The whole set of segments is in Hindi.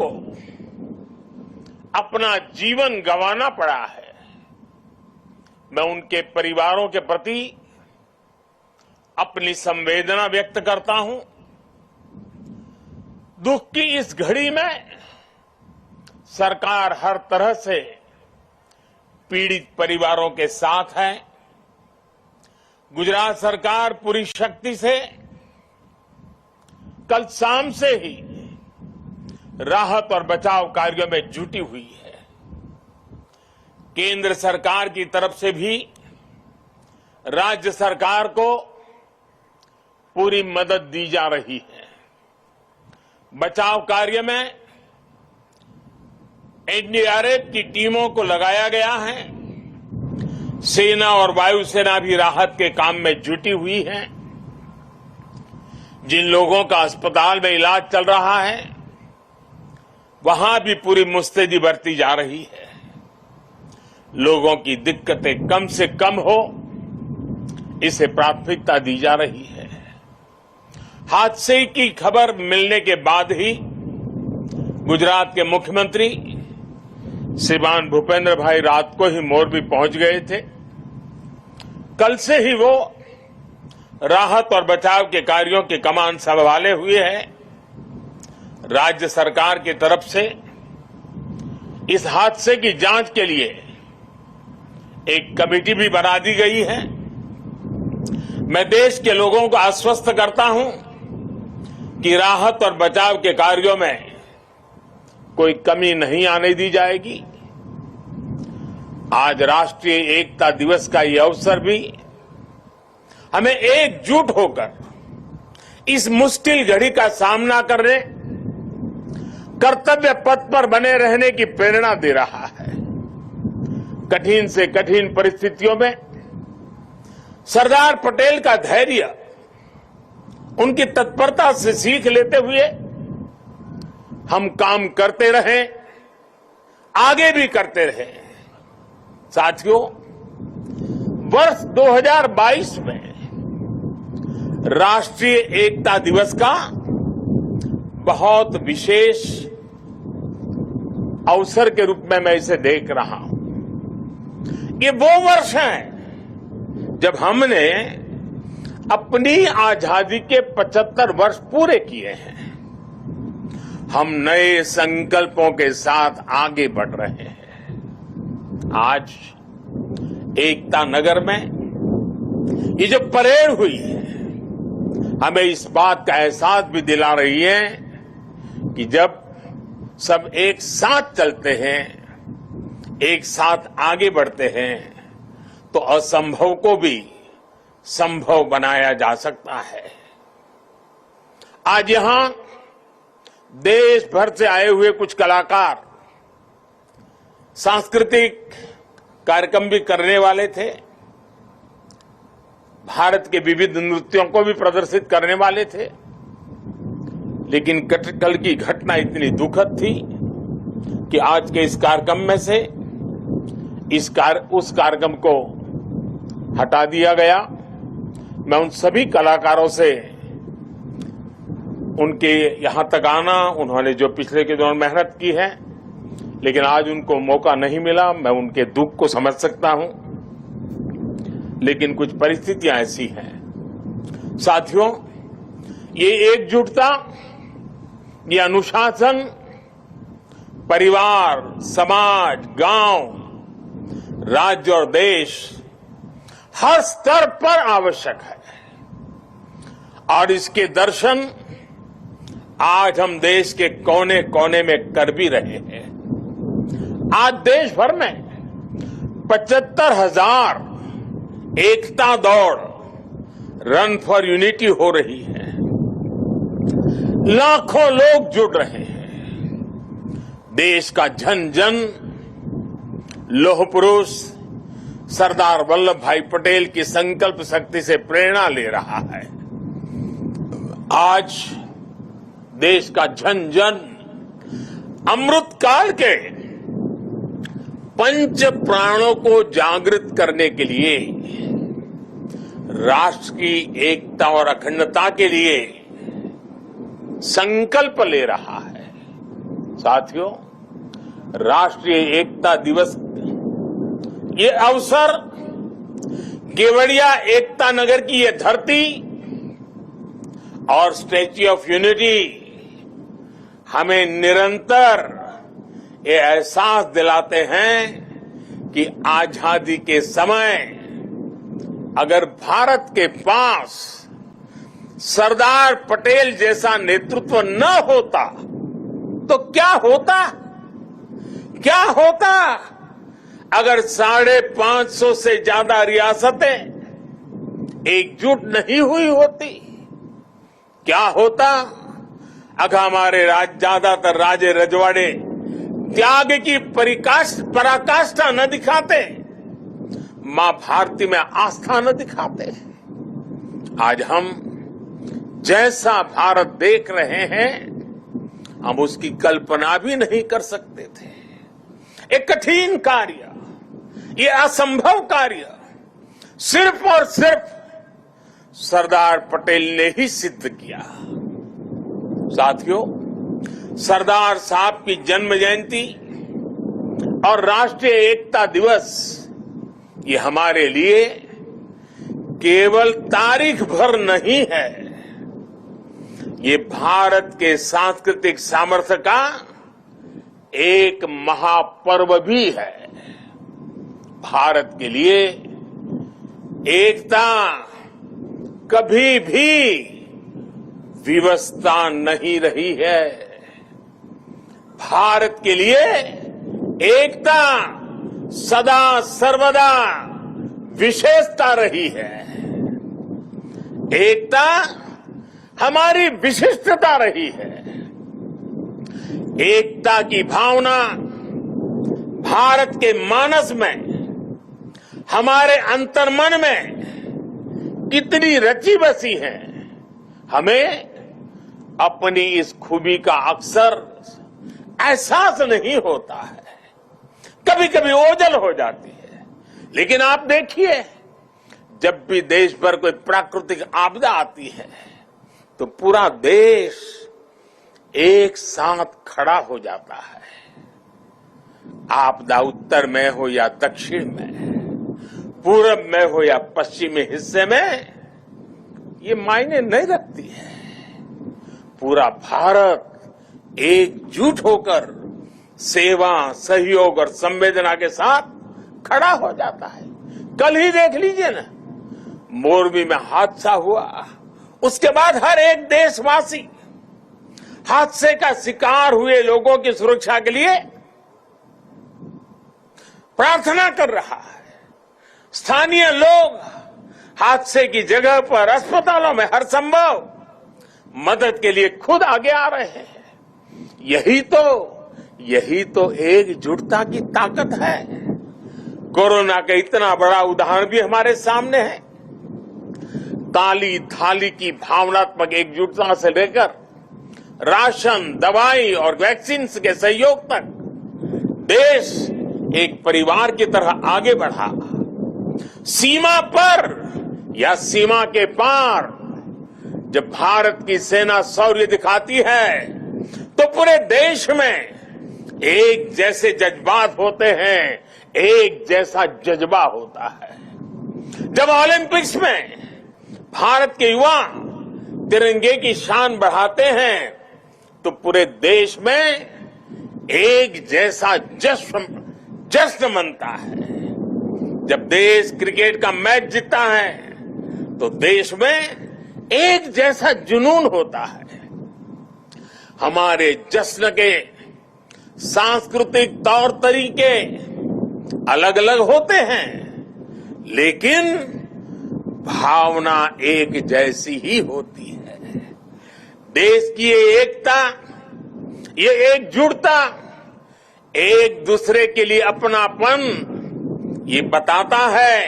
को अपना जीवन गंवाना पड़ा है, मैं उनके परिवारों के प्रति अपनी संवेदना व्यक्त करता हूं। दुख की इस घड़ी में सरकार हर तरह से पीड़ित परिवारों के साथ है। गुजरात सरकार पूरी शक्ति से कल शाम से ही राहत और बचाव कार्यों में जुटी हुई है। केंद्र सरकार की तरफ से भी राज्य सरकार को पूरी मदद दी जा रही है। बचाव कार्य में एनडीआरएफ की टीमों को लगाया गया है। सेना और वायुसेना भी राहत के काम में जुटी हुई है। जिन लोगों का अस्पताल में इलाज चल रहा है, वहां भी पूरी मुस्तैदी बरती जा रही है। लोगों की दिक्कतें कम से कम हो, इसे प्राथमिकता दी जा रही है। हादसे की खबर मिलने के बाद ही गुजरात के मुख्यमंत्री श्रीमान भूपेंद्र भाई रात को ही मोरबी पहुंच गए थे। कल से ही वो राहत और बचाव के कार्यों की कमान संभाले हुए हैं। राज्य सरकार की तरफ से इस हादसे की जांच के लिए एक कमेटी भी बना दी गई है। मैं देश के लोगों को आश्वस्त करता हूं कि राहत और बचाव के कार्यों में कोई कमी नहीं आने दी जाएगी। आज राष्ट्रीय एकता दिवस का ये अवसर भी हमें एकजुट होकर इस मुश्किल घड़ी का सामना करने, कर्तव्य पथ पर बने रहने की प्रेरणा दे रहा है। कठिन से कठिन परिस्थितियों में सरदार पटेल का धैर्य, उनकी तत्परता से सीख लेते हुए हम काम करते रहें, आगे भी करते रहें। साथियों, वर्ष 2022 में राष्ट्रीय एकता दिवस का बहुत विशेष अवसर के रूप में मैं इसे देख रहा हूं। ये वो वर्ष है जब हमने अपनी आजादी के 75 वर्ष पूरे किए हैं। हम नए संकल्पों के साथ आगे बढ़ रहे हैं। आज एकता नगर में ये जो परेड हुई है, हमें इस बात का एहसास भी दिला रही है कि जब सब एक साथ चलते हैं, एक साथ आगे बढ़ते हैं, तो असंभव को भी संभव बनाया जा सकता है। आज यहां देश भर से आए हुए कुछ कलाकार सांस्कृतिक कार्यक्रम भी करने वाले थे। भारत के विविध नृत्यों को भी प्रदर्शित करने वाले थे, लेकिन कल की घटना इतनी दुखद थी कि आज के इस कार्यक्रम में से उस कार्यक्रम को हटा दिया गया। मैं उन सभी कलाकारों से उनके यहां तक आना, उन्होंने जो पिछले के दौरान मेहनत की है, लेकिन आज उनको मौका नहीं मिला, मैं उनके दुख को समझ सकता हूं। लेकिन कुछ परिस्थितियां ऐसी हैं। साथियों, ये एकजुटता, ये अनुशासन परिवार, समाज, गांव, राज्य और देश हर स्तर पर आवश्यक है। और इसके दर्शन आज हम देश के कोने कोने में कर भी रहे हैं। आज देश भर में 75,000 एकता दौड़, रन फॉर यूनिटी हो रही है। लाखों लोग जुड़ रहे हैं। देश का जन जन लौह पुरुष सरदार वल्लभ भाई पटेल की संकल्प शक्ति से प्रेरणा ले रहा है। आज देश का जन जन अमृत काल के पंच प्राणों को जागृत करने के लिए, राष्ट्र की एकता और अखंडता के लिए संकल्प ले रहा है। साथियों, राष्ट्रीय एकता दिवस ये अवसर केवड़िया एकता नगर की ये धरती और स्टैच्यू ऑफ यूनिटी हमें निरंतर ये एहसास दिलाते हैं कि आजादी के समय अगर भारत के पास सरदार पटेल जैसा नेतृत्व न होता तो क्या होता अगर 550 से ज्यादा रियासतें एकजुट नहीं हुई होती? क्या होता अगर हमारे ज्यादातर राजे रजवाड़े त्याग की पराकाष्ठा न दिखाते, मां भारती में आस्था न दिखाते? आज हम जैसा भारत देख रहे हैं हम उसकी कल्पना भी नहीं कर सकते थे। एक कठिन कार्य, ये असंभव कार्य सिर्फ और सिर्फ सरदार पटेल ने ही सिद्ध किया। साथियों, सरदार साहब की जन्म जयंती और राष्ट्रीय एकता दिवस ये हमारे लिए केवल तारीख भर नहीं है, ये भारत के सांस्कृतिक सामर्थ्य का एक महापर्व भी है। भारत के लिए एकता कभी भी विवशता नहीं रही है। भारत के लिए एकता सदा सर्वदा विशेषता रही है। एकता हमारी विशिष्टता रही है। एकता की भावना भारत के मानस में, हमारे अंतर्मन में कितनी रची बसी है, हमें अपनी इस खूबी का अक्सर एहसास नहीं होता है। कभी कभी ओझल हो जाती है, लेकिन आप देखिए, जब भी देश पर कोई प्राकृतिक आपदा आती है तो पूरा देश एक साथ खड़ा हो जाता है। आपदा उत्तर में हो या दक्षिण में, पूरब में हो या पश्चिमी हिस्से में, ये मायने नहीं रखती है। पूरा भारत एकजुट होकर सेवा, सहयोग और संवेदना के साथ खड़ा हो जाता है। कल ही देख लीजिए ना, मोरबी में हादसा हुआ, उसके बाद हर एक देशवासी हादसे का शिकार हुए लोगों की सुरक्षा के लिए प्रार्थना कर रहा है। स्थानीय लोग हादसे की जगह पर अस्पतालों में हर संभव मदद के लिए खुद आगे आ रहे हैं। यही तो एकजुटता की ताकत है। कोरोना का इतना बड़ा उदाहरण भी हमारे सामने है। काली थाली की भावनात्मक एकजुटता से लेकर राशन, दवाई और वैक्सीन के सहयोग तक देश एक परिवार की तरह आगे बढ़ा। सीमा पर या सीमा के पार जब भारत की सेना शौर्य दिखाती है तो पूरे देश में एक जैसे जज्बात होते हैं, एक जैसा जज्बा होता है। जब ओलंपिक्स में भारत के युवा तिरंगे की शान बढ़ाते हैं तो पूरे देश में एक जैसा जश्न मनता है। जब देश क्रिकेट का मैच जीतता है तो देश में एक जैसा जुनून होता है। हमारे जश्न के सांस्कृतिक तौर तरीके अलग अलग होते हैं, लेकिन भावना एक जैसी ही होती है। देश की ये एकता, ये एकजुटता, एक दूसरे के लिए अपनापन, ये बताता है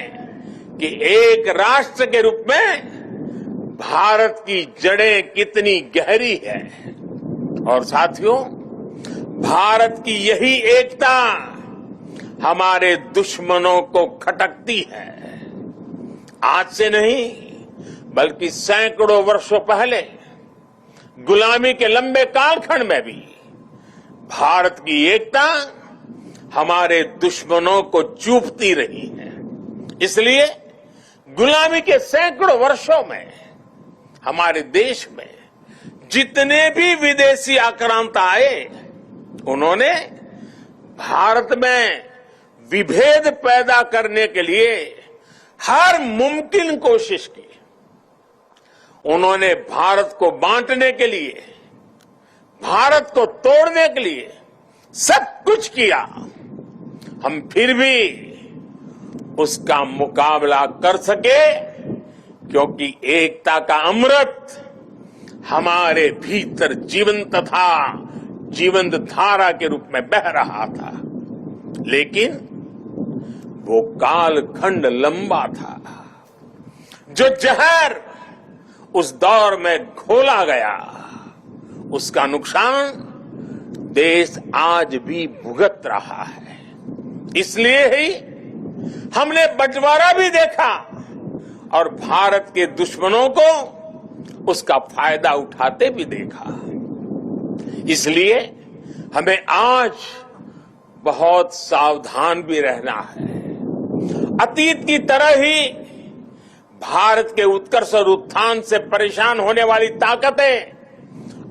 कि एक राष्ट्र के रूप में भारत की जड़ें कितनी गहरी है। और साथियों, भारत की यही एकता हमारे दुश्मनों को खटकती है। आज से नहीं बल्कि सैकड़ों वर्षों पहले गुलामी के लंबे कालखंड में भी भारत की एकता हमारे दुश्मनों को चूपती रही है। इसलिए गुलामी के सैकड़ों वर्षों में हमारे देश में जितने भी विदेशी आक्रांता आए, उन्होंने भारत में विभेद पैदा करने के लिए हर मुमकिन कोशिश की। उन्होंने भारत को बांटने के लिए, भारत को तोड़ने के लिए सब कुछ किया। हम फिर भी उसका मुकाबला कर सके क्योंकि एकता का अमृत हमारे भीतर जीवंत धारा के रूप में बह रहा था। लेकिन वो कालखंड लंबा था। जो जहर उस दौर में घोला गया, उसका नुकसान देश आज भी भुगत रहा है। इसलिए ही हमने बंटवारा भी देखा और भारत के दुश्मनों को उसका फायदा उठाते भी देखा। इसलिए हमें आज बहुत सावधान भी रहना है। अतीत की तरह ही भारत के उत्कर्ष और उत्थान से परेशान होने वाली ताकतें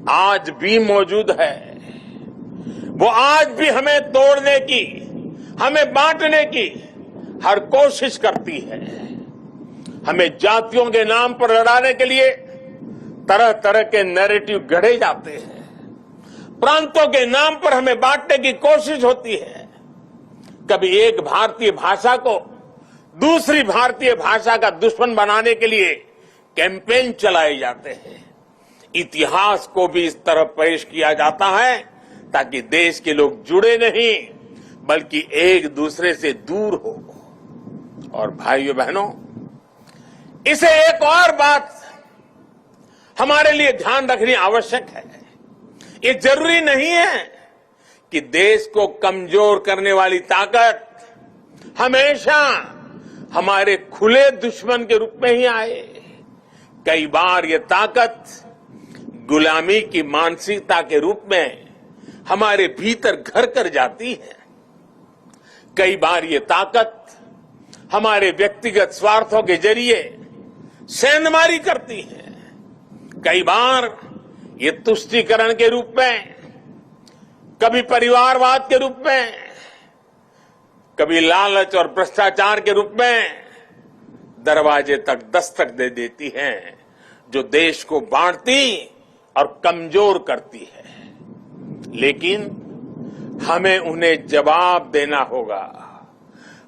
आज भी मौजूद है। वो आज भी हमें तोड़ने की, हमें बांटने की हर कोशिश करती है। हमें जातियों के नाम पर लड़ाने के लिए तरह तरह के नैरेटिव गढ़े जाते हैं। प्रांतों के नाम पर हमें बांटने की कोशिश होती है। कभी एक भारतीय भाषा को दूसरी भारतीय भाषा का दुश्मन बनाने के लिए कैंपेन चलाए जाते हैं। इतिहास को भी इस तरह पेश किया जाता है ताकि देश के लोग जुड़े नहीं बल्कि एक दूसरे से दूर हो। और भाइयों बहनों, इसे एक और बात हमारे लिए ध्यान रखनी आवश्यक है। ये जरूरी नहीं है कि देश को कमजोर करने वाली ताकत हमेशा हमारे खुले दुश्मन के रूप में ही आए। कई बार ये ताकत गुलामी की मानसिकता के रूप में हमारे भीतर घर कर जाती है। कई बार ये ताकत हमारे व्यक्तिगत स्वार्थों के जरिए सेंधमारी करती है। कई बार ये तुष्टीकरण के रूप में, कभी परिवारवाद के रूप में, कभी लालच और भ्रष्टाचार के रूप में दरवाजे तक दस्तक दे देती है, जो देश को बांटती और कमजोर करती है। लेकिन हमें उन्हें जवाब देना होगा।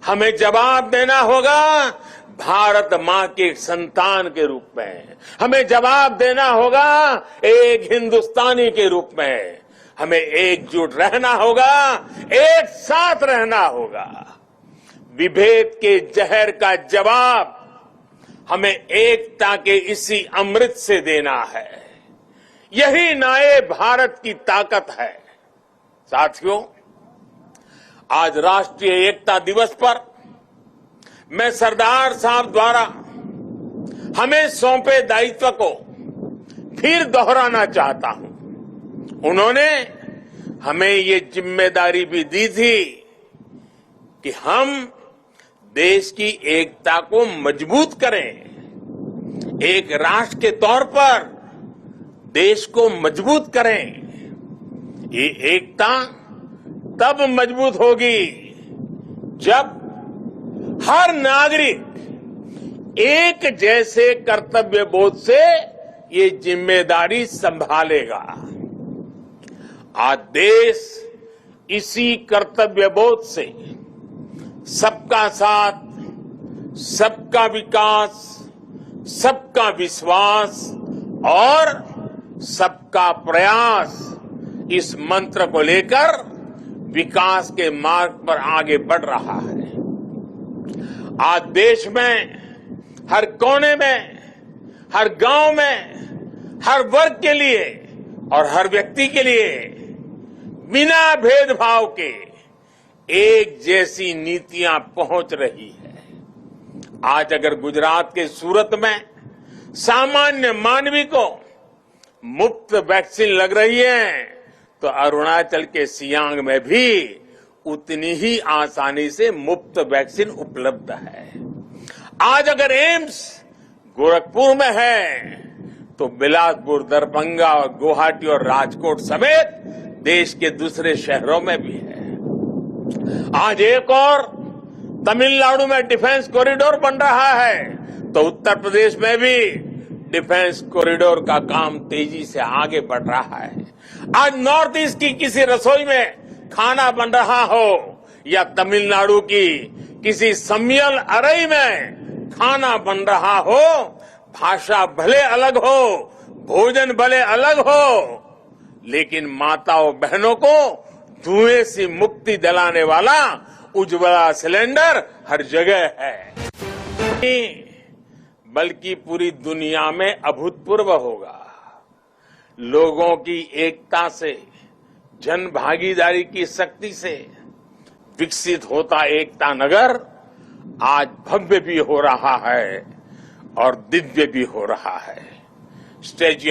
हमें जवाब देना होगा भारत मां के संतान के रूप में। हमें जवाब देना होगा एक हिंदुस्तानी के रूप में। हमें एकजुट रहना होगा, एक साथ रहना होगा। विभेद के जहर का जवाब हमें एकता के इसी अमृत से देना है। यही नए भारत की ताकत है। साथियों, आज राष्ट्रीय एकता दिवस पर मैं सरदार साहब द्वारा हमें सौंपे दायित्व को फिर दोहराना चाहता हूं। उन्होंने हमें ये जिम्मेदारी भी दी थी कि हम देश की एकता को मजबूत करें। एक राष्ट्र के तौर पर देश को मजबूत करें। ये एकता तब मजबूत होगी जब हर नागरिक एक जैसे कर्तव्य बोध से ये जिम्मेदारी संभालेगा। आज देश इसी कर्तव्य बोध से सबका साथ, सबका विकास, सबका विश्वास और सबका प्रयास इस मंत्र को लेकर विकास के मार्ग पर आगे बढ़ रहा है। आज देश में हर कोने में, हर गांव में, हर वर्ग के लिए और हर व्यक्ति के लिए बिना भेदभाव के एक जैसी नीतियां पहुंच रही है। आज अगर गुजरात के सूरत में सामान्य मानवी को मुफ्त वैक्सीन लग रही है तो अरुणाचल के सियांग में भी उतनी ही आसानी से मुफ्त वैक्सीन उपलब्ध है। आज अगर एम्स गोरखपुर में है तो बिलासपुर, दरभंगा और गुवाहाटी और राजकोट समेत देश के दूसरे शहरों में भी है। आज एक और तमिलनाडु में डिफेंस कॉरिडोर बन रहा है तो उत्तर प्रदेश में भी डिफेंस कॉरिडोर का काम तेजी से आगे बढ़ रहा है। आज नॉर्थ ईस्ट की किसी रसोई में खाना बन रहा हो या तमिलनाडु की किसी सम्मियल अरई में खाना बन रहा हो, भाषा भले अलग हो, भोजन भले अलग हो, लेकिन माताओं बहनों को धुएं से मुक्ति दिलाने वाला उज्ज्वला सिलेंडर हर जगह है। बल्कि पूरी दुनिया में अभूतपूर्व होगा। लोगों की एकता से, जन भागीदारी की शक्ति से विकसित होता एकता नगर आज भव्य भी हो रहा है और दिव्य भी हो रहा है। स्टेच्यू